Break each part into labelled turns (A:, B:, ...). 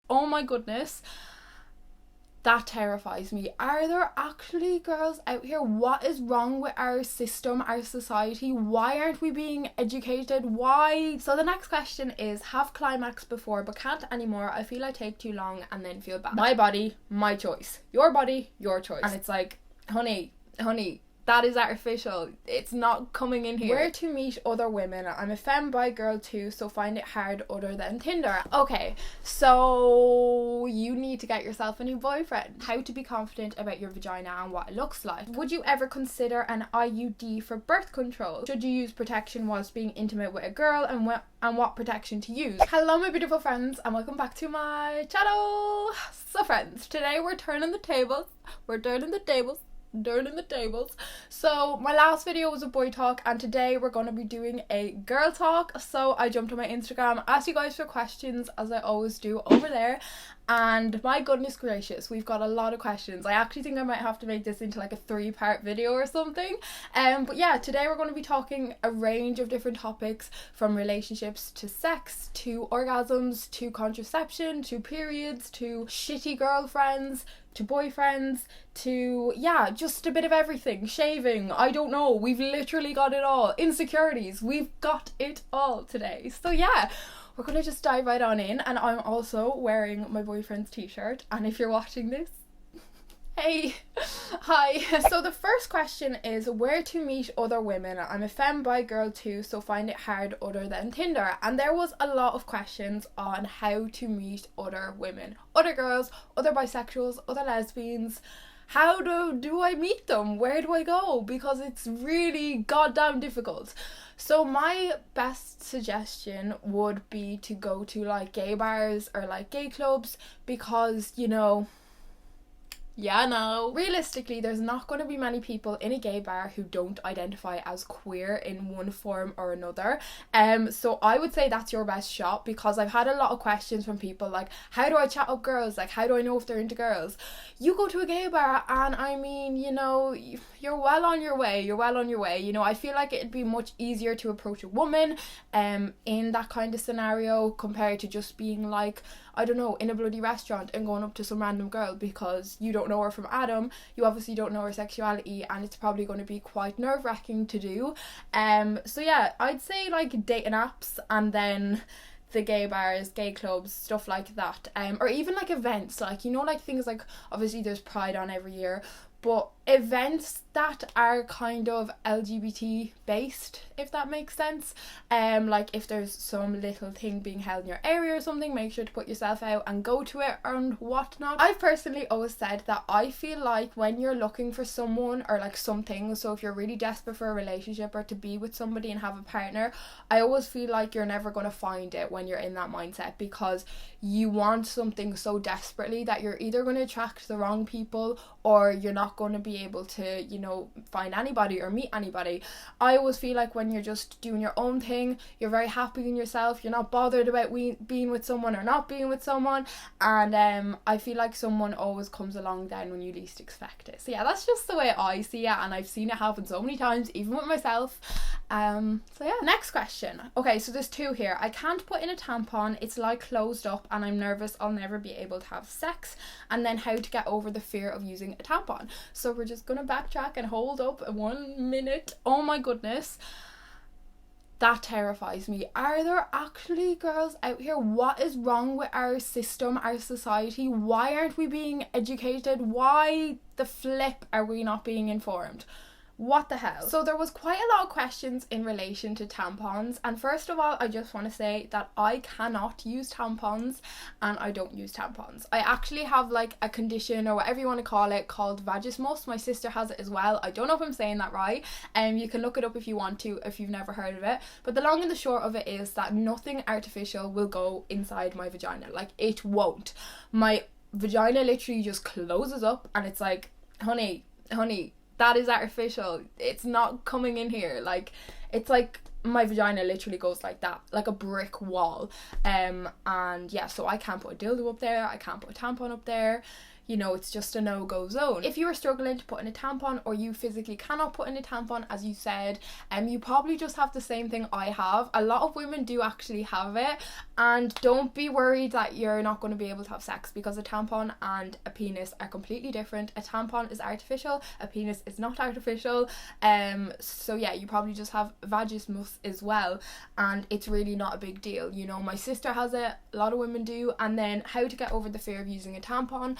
A: Oh my goodness. That terrifies me. Are there actually girls out here? What is wrong with our system, our society? Why aren't we being educated? Why? So the next question is, have climax before but can't anymore. I feel I take too long and then feel bad. My body, my choice. Your body, your choice. And it's like, honey, that is artificial. It's not coming in here. Where to meet other women. I'm a femme bi girl too, so find it hard other than Tinder. Okay, so you need to get yourself a new boyfriend. How to be confident about your vagina and what it looks like. Would you ever consider an IUD for birth control? Should you use protection whilst being intimate with a girl, and what protection to use? Hello my beautiful friends and welcome back to my channel. So friends, today we're turning the tables. So my last video was a boy talk and today we're going to be doing a girl talk. So I jumped on my Instagram, asked you guys for questions as I always do over there, and my goodness gracious, we've got a lot of questions. I actually think I might have to make this into like a 3-part video or something. But yeah, today we're going to be talking a range of different topics, from relationships to sex to orgasms to contraception to periods to shitty girlfriends to boyfriends to, yeah, just a bit of everything. Shaving, I don't know, we've literally got it all. Insecurities, we've got it all today. So yeah, we're gonna just dive right on in, and I'm also wearing my boyfriend's t-shirt, and if you're watching this, hey, hi. So the first question is, where to meet other women. I'm a femme bi girl too, so find it hard other than Tinder. And there was a lot of questions on how to meet other women, other girls, other bisexuals, other lesbians. How do I meet them? Where do I go? Because it's really goddamn difficult. So my best suggestion would be to go to like gay bars or like gay clubs, because, you know, realistically there's not going to be many people in a gay bar who don't identify as queer in one form or another. So I would say that's your best shot, because I've had a lot of questions from people like, how do I chat up girls, like how do I know if they're into girls? You go to a gay bar and I mean, you know, you're well on your way. You know, I feel like it'd be much easier to approach a woman in that kind of scenario compared to just being like, I don't know, in a bloody restaurant and going up to some random girl, because you don't know her from Adam, you obviously don't know her sexuality, and it's probably going to be quite nerve-wracking to do. So yeah, I'd say like dating apps, and then the gay bars, gay clubs, stuff like that, or even like events, like, you know, like things like, obviously there's Pride on every year, but events that are kind of LGBT based, if that makes sense. Like if there's some little thing being held in your area or something, make sure to put yourself out and go to it and whatnot. I've personally always said that I feel like when you're looking for someone or like something, so if you're really desperate for a relationship or to be with somebody and have a partner, I always feel like you're never going to find it when you're in that mindset, because you want something so desperately that you're either going to attract the wrong people or you're not going to be able to, you know, find anybody or meet anybody. I always feel like when you're just doing your own thing, you're very happy in yourself, you're not bothered about being with someone or not being with someone, and I feel like someone always comes along then when you least expect it. So yeah, that's just the way I see it, and I've seen it happen so many times, even with myself. So yeah, next question. Okay, so there's 2 here. I can't put in a tampon, it's like closed up, and I'm nervous I'll never be able to have sex, and then how to get over the fear of using a tampon. So we're just gonna backtrack and hold up 1 minute. Oh my goodness, that terrifies me. Are there actually girls out here? What is wrong with our system, our society? Why aren't we being educated? Why the flip are we not being informed? What the hell? So there was quite a lot of questions in relation to tampons, and first of all I just want to say that I cannot use tampons and I don't use tampons. I actually have like a condition or whatever you want to call it called vaginismus. My sister has it as well. I don't know if I'm saying that right, and you can look it up if you want to, if you've never heard of it, but the long and the short of it is that nothing artificial will go inside my vagina. Like, it won't. My vagina literally just closes up and it's like, honey, that is artificial. It's not coming in here. Like, it's like my vagina literally goes like that, like a brick wall. And yeah, so I can't put a dildo up there, I can't put a tampon up there. you know, it's just a no-go zone. If you are struggling to put in a tampon, or you physically cannot put in a tampon, as you said, you probably just have the same thing I have. A lot of women do actually have it, and don't be worried that you're not going to be able to have sex, because a tampon and a penis are completely different. A tampon is artificial, a penis is not artificial. So yeah, you probably just have vaginismus as well, and it's really not a big deal. You know, my sister has it, a lot of women do. And then how to get over the fear of using a tampon.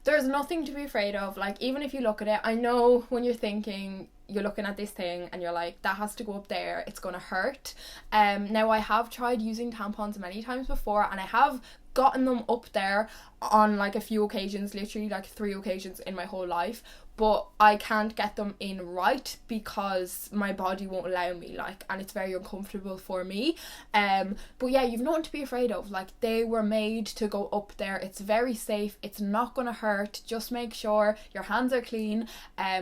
A: There's nothing to be afraid of. Like, even if you look at it, I know when you're thinking, you're looking at this thing and you're like, that has to go up there, it's gonna hurt. Now I have tried using tampons many times before, and I have gotten them up there on like a few occasions, literally like 3 occasions in my whole life, but I can't get them in right because my body won't allow me, like, and it's very uncomfortable for me. But yeah, you've nothing to be afraid of. Like, they were made to go up there. It's very safe, it's not gonna hurt. Just make sure your hands are clean.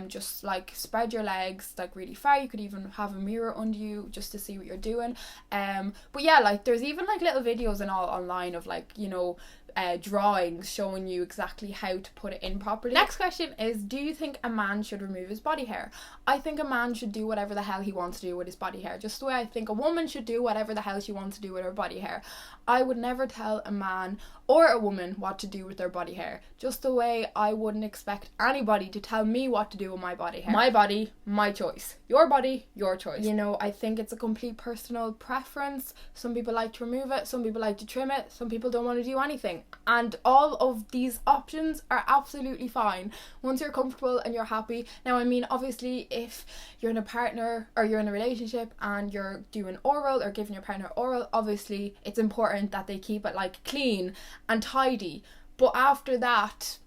A: Just like spread your legs like really far. You could even have a mirror under you just to see what you're doing. But yeah, like, there's even like little videos and all online of like, you know, drawings showing you exactly how to put it in properly. Next question is, do you think a man should remove his body hair? I think a man should do whatever the hell he wants to do with his body hair, just the way I think a woman should do whatever the hell she wants to do with her body hair. I would never tell a man or a woman what to do with their body hair, just the way I wouldn't expect anybody to tell me what to do with my body hair. My body, my choice. Your body, your choice. You know, I think it's a complete personal preference. Some people like to remove it, some people like to trim it, some people don't want to do anything. And all of these options are absolutely fine once you're comfortable and you're happy. Now, I mean, obviously, if you're in a partner or you're in a relationship and you're doing oral or giving your partner oral, obviously it's important that they keep it like clean and tidy. But after that,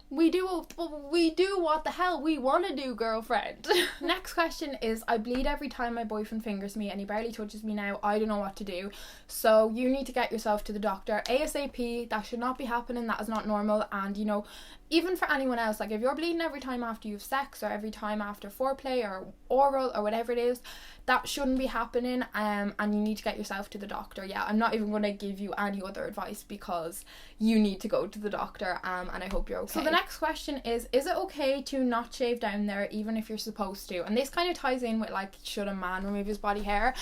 A: we do what the hell we want to do, girlfriend. Next question is, I bleed every time my boyfriend fingers me and he barely touches me now. I don't know what to do. So you need to get yourself to the doctor ASAP. That should not be happening. That is not normal. And you know, even for anyone else, like if you're bleeding every time after you have sex or every time after foreplay or oral or whatever it is, that shouldn't be happening, and you need to get yourself to the doctor. Yeah, I'm not even going to give you any other advice because you need to go to the doctor, and I hope you're okay. So the next question is it okay to not shave down there even if you're supposed to? And this kind of ties in with like, should a man remove his body hair?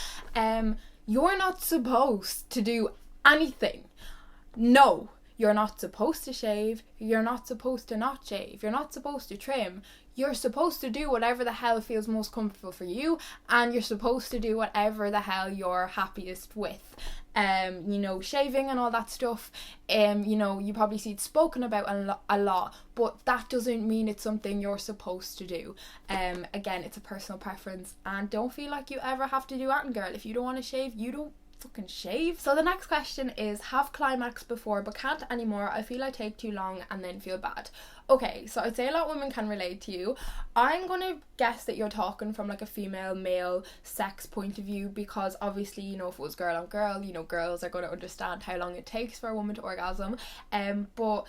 A: You're not supposed to do anything. No. You're not supposed to shave, you're not supposed to not shave, you're not supposed to trim. You're supposed to do whatever the hell feels most comfortable for you, and you're supposed to do whatever the hell you're happiest with. You know, shaving and all that stuff, you know, you probably see it spoken about a lot, but that doesn't mean it's something you're supposed to do. Again, it's a personal preference, and don't feel like you ever have to do that, girl. If you don't want to shave, you don't fucking shave. So the next question is, have climax before but can't anymore. I feel I take too long and then feel bad. Okay, so I'd say a lot of women can relate to you. I'm gonna guess that you're talking from like a female male sex point of view, because obviously, you know, if it was girl on girl, you know, girls are going to understand how long it takes for a woman to orgasm. But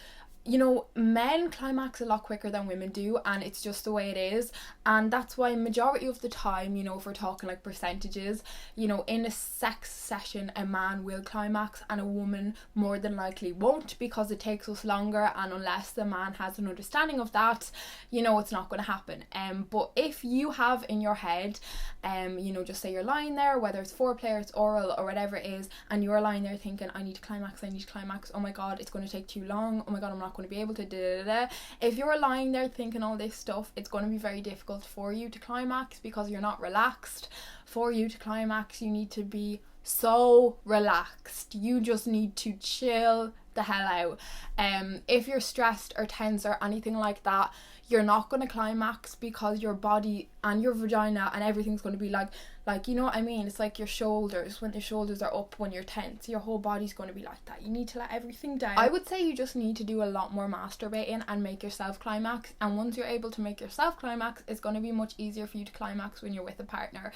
A: you know, men climax a lot quicker than women do, and it's just the way it is. And that's why majority of the time, you know, if we're talking like percentages, you know, in a sex session a man will climax and a woman more than likely won't, because it takes us longer, and unless the man has an understanding of that, you know, it's not going to happen. But if you have in your head, you know, just say you're lying there, whether it's foreplay or it's oral or whatever it is, and you're lying there thinking, I need to climax, oh my god, it's going to take too long, oh my god, I'm not going to be able to If you're lying there thinking all this stuff, it's going to be very difficult for you to climax because you're not relaxed. For you to climax, you need to be so relaxed. You just need to chill the hell out. If you're stressed or tense or anything like that, you're not going to climax, because your body and your vagina and everything's going to be like, you know what I mean? It's like your shoulders, when the shoulders are up when you're tense, your whole body's going to be like that. You need to let everything down. I would say you just need to do a lot more masturbating and make yourself climax, and once you're able to make yourself climax, it's going to be much easier for you to climax when you're with a partner.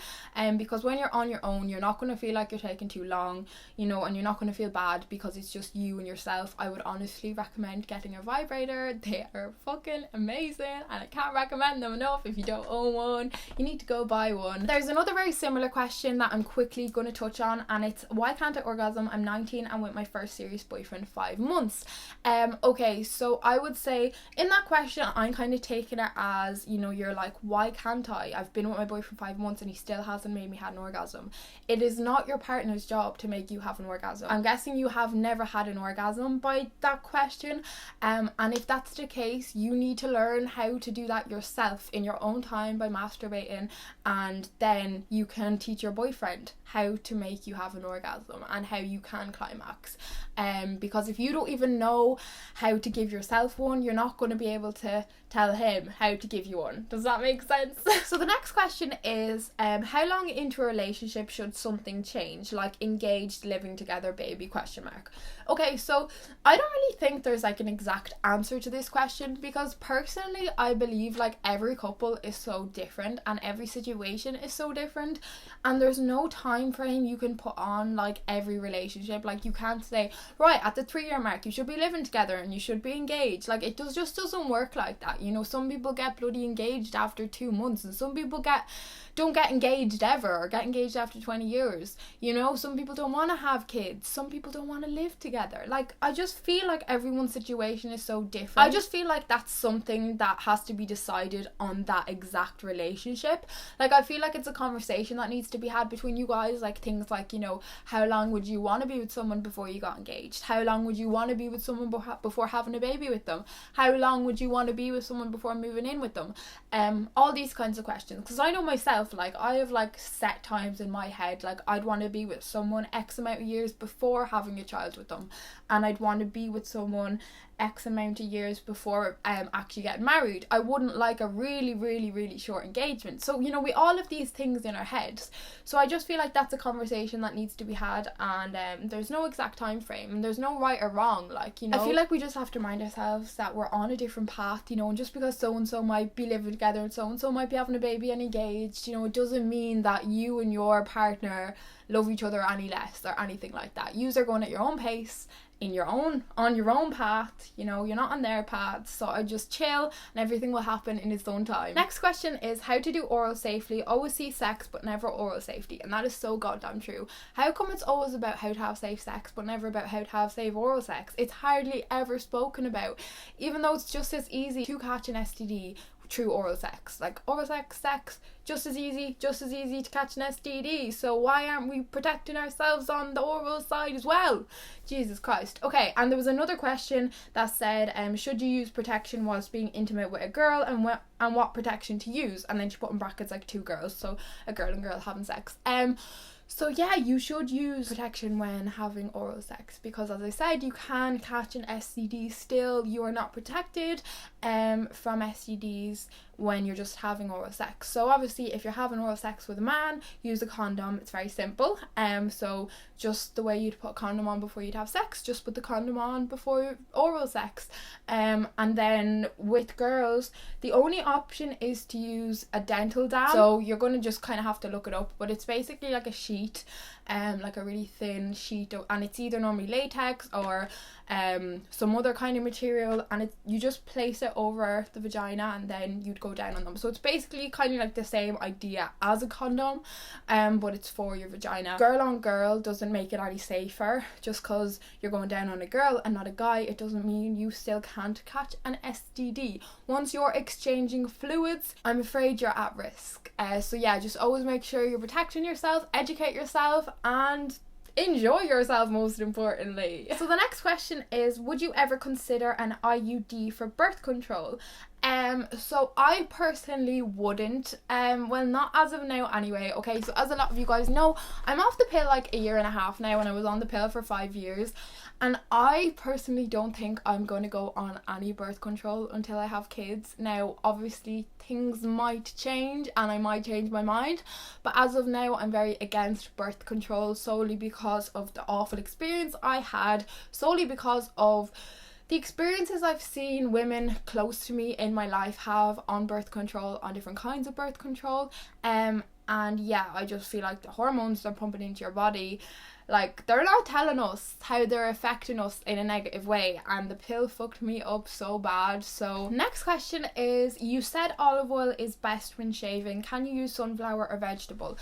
A: Because when you're on your own, you're not going to feel like you're taking too long, you know, and you're not going to feel bad because it's just you and yourself. I would honestly recommend getting a vibrator. They are fucking amazing, and I can't recommend them enough. If you don't own one, you need to go buy one. There's another very similar question that I'm quickly going to touch on, and it's, why can't I orgasm? I'm 19 and with my first serious boyfriend 5 months. Okay, so I would say in that question, I'm kind of taking it as, you know, you're like, why can't I? I've been with my boyfriend 5 months and he still hasn't made me had an orgasm. It is not your partner's job to make you have an orgasm. I'm guessing you have never had an orgasm by that question, and if that's the case, you need to learn how to do that yourself in your own time by masturbating, and then you can teach your boyfriend how to make you have an orgasm and how you can climax. Because if you don't even know how to give yourself one, you're not going to be able to tell him how to give you one. Does that make sense? So the next question is, how long into a relationship should something change, like engaged, living together, baby, question mark. Okay, so I don't really think there's like an exact answer to this question, because personally I believe like every couple is so different and every situation is so different, and there's no time frame you can put on like every relationship. Like you can't say, right, at the 3-year mark you should be living together and you should be engaged. Like it just doesn't work like that. You know, some people get bloody engaged after 2 months, and some people don't get engaged ever, or get engaged after 20 years. You know, some people don't want to have kids, some people don't want to live together. Like I just feel like everyone's situation is so different. I just feel like that's something that has to be decided on that exact relationship. Like I feel like it's a conversation that needs to be had between you guys, like things like, you know, how long would you want to be with someone before you got engaged? How long would you want to be with someone before having a baby with them? How long would you want to be with someone before moving in with them? All these kinds of questions, because I know myself, like I have like set times in my head, like I'd want to be with someone X amount of years before having a child with them, and I'd want to be with someone X amount of years before actually getting married. I wouldn't like a really short engagement. So, you know, we all have these things in our heads. So I just feel like that's a conversation that needs to be had, and there's no exact time frame and there's no right or wrong. Like, you know, I feel like we just have to remind ourselves that we're on a different path, you know, and just because so and so might be living together and so might be having a baby and engaged, you know, it doesn't mean that you and your partner love each other any less or anything like that. Yous are going at your own pace, on your own path, you know, you're not on their path. So I just chill and everything will happen in its own time. Next question is, how to do oral safely. Always see sex but never oral safety. And that is so goddamn true. How come it's always about how to have safe sex but never about how to have safe oral sex? It's hardly ever spoken about, even though it's just as easy to catch an STD through oral sex. Like oral sex, just as easy to catch an STD. So why aren't we protecting ourselves on the oral side as well? Jesus Christ. Okay, and there was another question that said, should you use protection whilst being intimate with a girl, and what protection to use? And then she put in brackets like 2 girls, so a girl and girl having sex. So yeah, you should use protection when having oral sex, because as I said, you can catch an STD still. You are not protected from STDs when you're just having oral sex. So obviously if you're having oral sex with a man, use a condom. It's very simple. So just the way you'd put a condom on before you'd have sex, just put the condom on before oral sex. And then with girls, the only option is to use a dental dam. So you're going to just kind of have to look it up, but it's basically like a sheet, like a really thin sheet, and it's either normally latex or some other kind of material, and you just place it over the vagina and then you'd go down on them. So it's basically kind of like the same idea as a condom, but it's for your vagina. Girl on girl doesn't make it any safer. Just because you're going down on a girl and not a guy, it doesn't mean you still can't catch an STD. Once you're exchanging fluids, I'm afraid you're at risk. So yeah, just always make sure you're protecting yourself, educate yourself, and enjoy yourself, most importantly. So the next question is, would you ever consider an IUD for birth control? So I personally wouldn't, well, not as of now anyway. Okay, so as a lot of you guys know, I'm off the pill like 1.5 years now, and I was on the pill for 5 years, and I personally don't think I'm going to go on any birth control until I have kids. Now obviously things might change and I might change my mind, but as of now I'm very against birth control, solely because of the awful experience I had, solely because of the experiences I've seen women close to me in my life have on birth control, on different kinds of birth control. And yeah, I just feel like the hormones they're pumping into your body, like, they're not telling us how they're affecting us in a negative way, and the pill fucked me up so bad. So next question is, you said olive oil is best when shaving. Can you use sunflower or vegetable?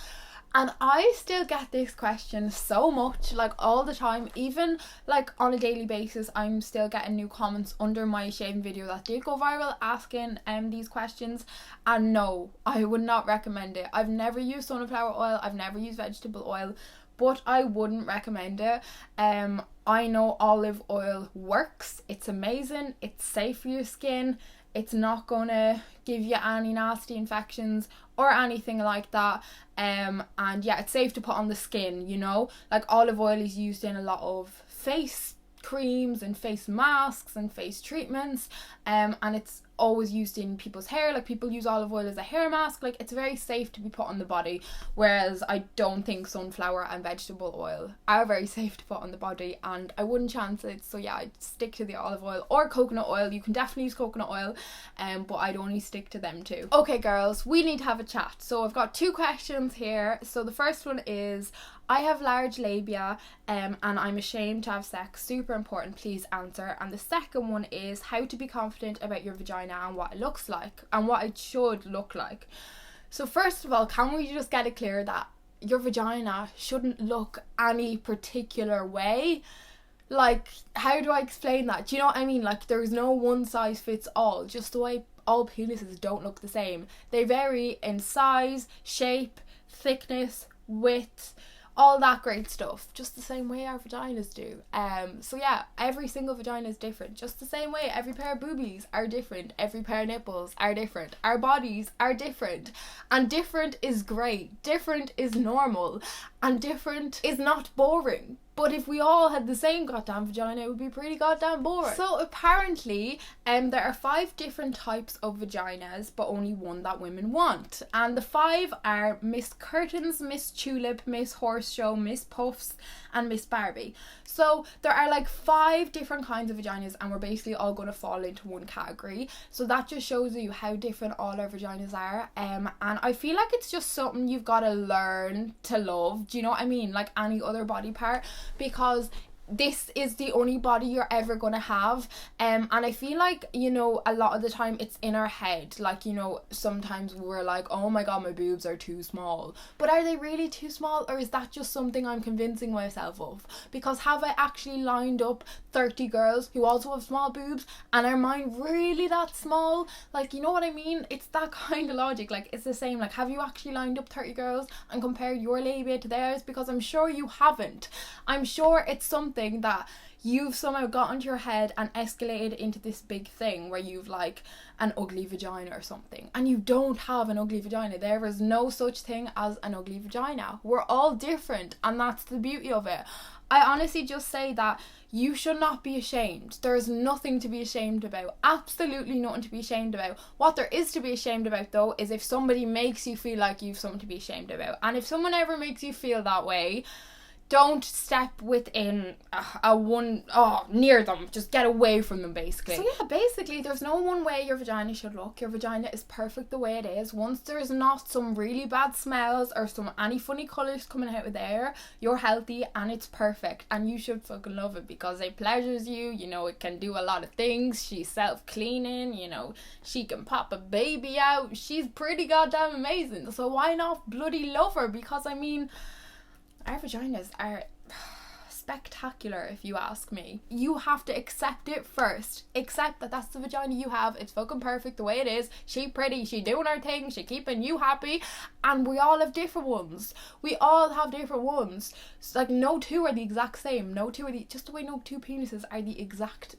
A: And I still get this question so much, like all the time, even like on a daily basis. I'm still getting new comments under my shaving video that did go viral asking these questions. And no, I would not recommend it. I've never used sunflower oil, I've never used vegetable oil, but I wouldn't recommend it. I know olive oil works, it's amazing, it's safe for your skin, it's not gonna give you any nasty infections or anything like that. And yeah, it's safe to put on the skin, you know, like olive oil is used in a lot of face creams and face masks and face treatments, and it's always used in people's hair. Like people use olive oil as a hair mask. Like it's very safe to be put on the body, whereas I don't think sunflower and vegetable oil are very safe to put on the body, and I wouldn't chance it. So yeah, I'd stick to the olive oil or coconut oil. You can definitely use coconut oil, but I'd only stick to them too. Okay girls, we need to have a chat. So I've got 2 questions here. So the first one is, I have large labia and I'm ashamed to have sex. Super important, please answer. And the second one is how to be confident about your vagina and what it looks like and what it should look like. So first of all, can we just get it clear that your vagina shouldn't look any particular way? Like, how do I explain that? Do you know what I mean? Like, there's no one size fits all, just the way all penises don't look the same. They vary in size, shape, thickness, width, all that great stuff, just the same way our vaginas do. So yeah, every single vagina is different, just the same way every pair of boobies are different, every pair of nipples are different, our bodies are different, and different is great, different is normal, and different is not boring. But if we all had the same goddamn vagina, it would be pretty goddamn boring. So apparently, there are 5 different types of vaginas, but only one that women want. And the 5 are Miss Curtains, Miss Tulip, Miss Horse Show, Miss Puffs, and Miss Barbie. So there are like 5 different kinds of vaginas, and we're basically all going to fall into one category. So that just shows you how different all our vaginas are. And I feel like it's just something you've got to learn to love. Do you know what I mean? Like any other body part. Because this is the only body you're ever gonna have, and I feel like, you know, a lot of the time it's in our head. Like, you know, sometimes we're like, oh my god, my boobs are too small, but are they really too small, or is that just something I'm convincing myself of? Because have I actually lined up 30 girls who also have small boobs, and are mine really that small? Like, you know what I mean? It's that kind of logic. Like, it's the same. Like, have you actually lined up 30 girls and compared your labia to theirs? Because I'm sure you haven't. I'm sure it's something that you've somehow got into your head and escalated into this big thing where you've like an ugly vagina or something, and you don't have an ugly vagina. There is no such thing as an ugly vagina. We're all different, and that's the beauty of it. I honestly just say that you should not be ashamed. There is nothing to be ashamed about. Absolutely nothing to be ashamed about. What there is to be ashamed about though is if somebody makes you feel like you've something to be ashamed about. And if someone ever makes you feel that way, don't step within near them. Just get away from them, basically. So yeah, basically there's no one way your vagina should look. Your vagina is perfect the way it is. Once there's not some really bad smells or any funny colours coming out of there, you're healthy and it's perfect, and you should fucking love it because it pleasures you. You know, it can do a lot of things. She's self-cleaning, you know, she can pop a baby out. She's pretty goddamn amazing. So why not bloody love her? Because I mean, our vaginas are spectacular, if you ask me. You have to accept it first. Accept that that's the vagina you have. It's fucking perfect the way it is. She pretty, she doing her thing, she keeping you happy, and we all have different ones. We all have different ones. So, like, no 2 are the exact same. No 2 are just the way no 2 penises are the exact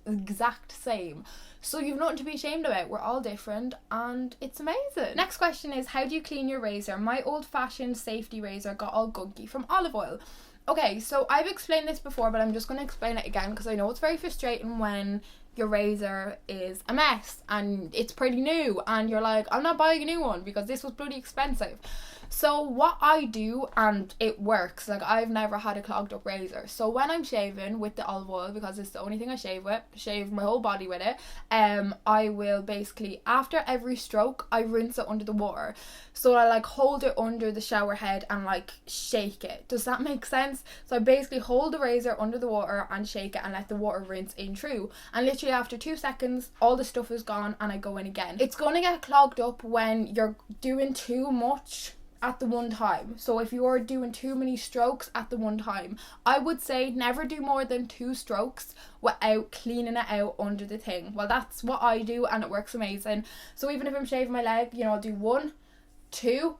A: same. So you've nothing to be ashamed about. We're all different and it's amazing. Next question is, how do you clean your razor? My old-fashioned safety razor got all gunky from olive oil. Okay, so I've explained this before, but I'm just going to explain it again because I know it's very frustrating when your razor is a mess and it's pretty new and you're like, I'm not buying a new one because this was bloody expensive. So what I do, and it works, like I've never had a clogged up razor. So when I'm shaving with the olive oil, because it's the only thing I shave with, shave my whole body with it, I will basically, after every stroke, I rinse it under the water. So I like hold it under the shower head and like shake it. Does that make sense? So I basically hold the razor under the water and shake it and let the water rinse in through. And literally after 2 seconds, all the stuff is gone and I go in again. It's going to get clogged up when you're doing too much at the one time. So if you're doing too many strokes at the one time, I would say never do more than 2 strokes without cleaning it out under the thing. Well, that's what I do and it works amazing. So even if I'm shaving my leg, you know, I'll do 1, 2,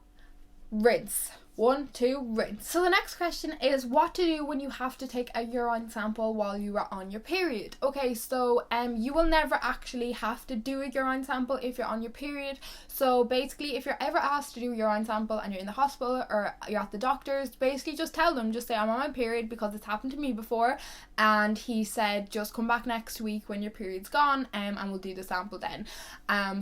A: rinse. 1, 2, rinse. So the next question is what to do when you have to take a urine sample while you are on your period. Okay, so you will never actually have to do a urine sample if you're on your period. So basically, if you're ever asked to do a urine sample and you're in the hospital or you're at the doctor's, basically just tell them, just say I'm on my period because it's happened to me before, and he said just come back next week when your period's gone, and we'll do the sample then.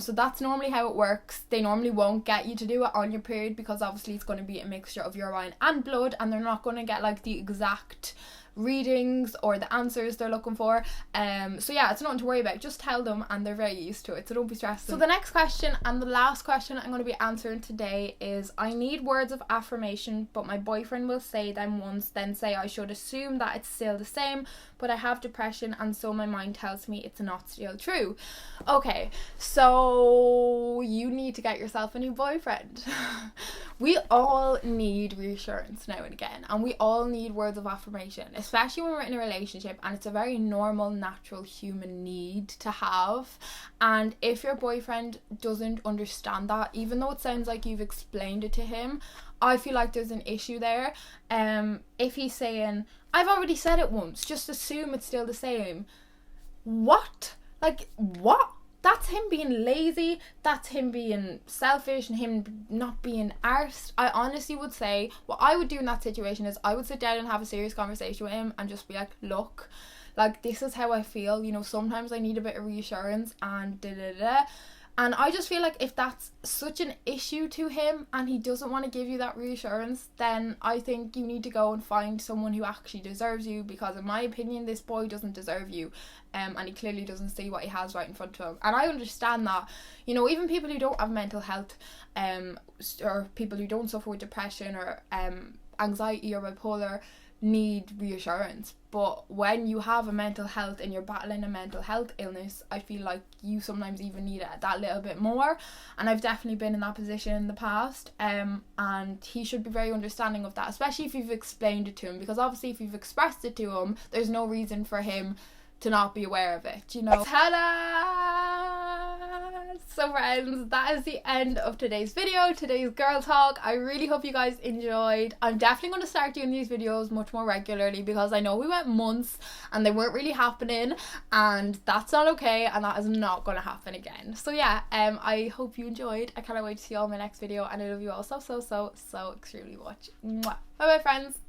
A: So that's normally how it works. They normally won't get you to do it on your period because obviously it's going to be a mixture of urine and blood, and they're not going to get like the exact readings or the answers they're looking for. So yeah, it's nothing to worry about. Just tell them and they're very used to it, so don't be stressed. So the next question and the last question I'm going to be answering today is I need words of affirmation, but my boyfriend will say them once, then say I should assume that it's still the same, but I have depression and so my mind tells me it's not still true. Okay, so you need to get yourself a new boyfriend. We all need reassurance now and again, and we all need words of affirmation, especially when we're in a relationship, and it's a very normal, natural human need to have. And if your boyfriend doesn't understand that, even though it sounds like you've explained it to him, I feel like there's an issue there. If he's saying, I've already said it once, just assume it's still the same. What? Like, what? That's him being lazy, that's him being selfish and him not being arsed. I honestly would say what I would do in that situation is I would sit down and have a serious conversation with him and just be like, look, like this is how I feel, you know, sometimes I need a bit of reassurance and da-da-da. And I just feel like if that's such an issue to him and he doesn't want to give you that reassurance, then I think you need to go and find someone who actually deserves you, because in my opinion this boy doesn't deserve you, and he clearly doesn't see what he has right in front of him. And I understand that, you know, even people who don't have mental health or people who don't suffer with depression or anxiety or bipolar need reassurance, but when you have a mental health and you're battling a mental health illness, I feel like you sometimes even need it that little bit more. And I've definitely been in that position in the past, and he should be very understanding of that, especially if you've explained it to him, because obviously if you've expressed it to him, there's no reason for him to not be aware of it, you know. Ta-da! So friends, that is the end of today's video, today's girl talk. I really hope you guys enjoyed. I'm definitely going to start doing these videos much more regularly, because I know we went months and they weren't really happening, and that's not okay, and that is not going to happen again. So yeah, I hope you enjoyed. I cannot wait to see you all in my next video, and I love you all so extremely much. Mwah. Bye bye friends.